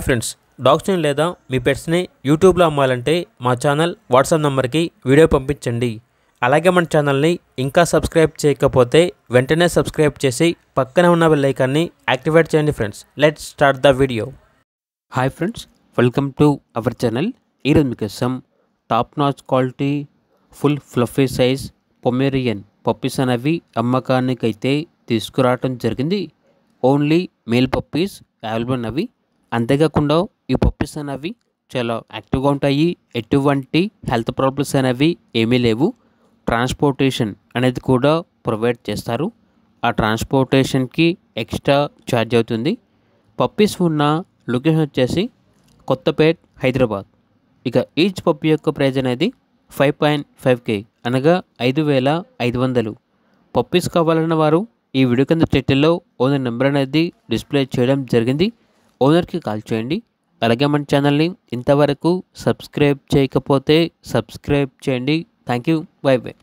Friends, డాగ్స్ని లేదా మీ పెట్స్ని యూట్యూబ్లో అమ్మాలంటే మా ఛానల్ వాట్సాప్ నెంబర్కి వీడియో పంపించండి. అలాగే మన ఛానల్ని ఇంకా సబ్స్క్రైబ్ చేయకపోతే వెంటనే సబ్స్క్రైబ్ చేసి పక్కన ఉన్న బెల్ ఐకాన్ని యాక్టివేట్ చేయండి. Friends, let's start the video. Hi friends, welcome to our channel. ఈరోజు మీకోసం top notch quality full fluffy size Pomeranian puppies అనేవి అమ్మకానికి అయితే తీసుకురావడం జరిగింది. ఓన్లీ మేల్ పప్పీస్ అవైలబుల్ ఉన్నవి. అంతేకాకుండా ఈ పప్పీస్ అనేవి చాలా యాక్టివ్గా ఉంటాయి. ఎటువంటి హెల్త్ ప్రాబ్లమ్స్ అనేవి ఏమీ లేవు. ట్రాన్స్పోర్టేషన్ అనేది కూడా ప్రొవైడ్ చేస్తారు. ఆ ట్రాన్స్పోర్టేషన్కి ఎక్స్ట్రా ఛార్జ్ అవుతుంది. పప్పీస్ ఉన్న లొకేషన్ వచ్చేసి కొత్తపేట్, హైదరాబాద్. ఇక ఈచ్ పప్పీ యొక్క ప్రైజ్ అనేది 5.5K అనగా 5,500. పప్పీస్ కావాలన్న వారు ఈ వీడియో కింద టైటిల్లో ఓనర్ నెంబర్ అనేది డిస్ప్లే చేయడం జరిగింది. ఓనర్కి కాల్ చేయండి. అలాగే మన ఛానల్ని ఇంతవరకు సబ్స్క్రైబ్ చేయకపోతే సబ్స్క్రైబ్ చేయండి. Thank you. By by.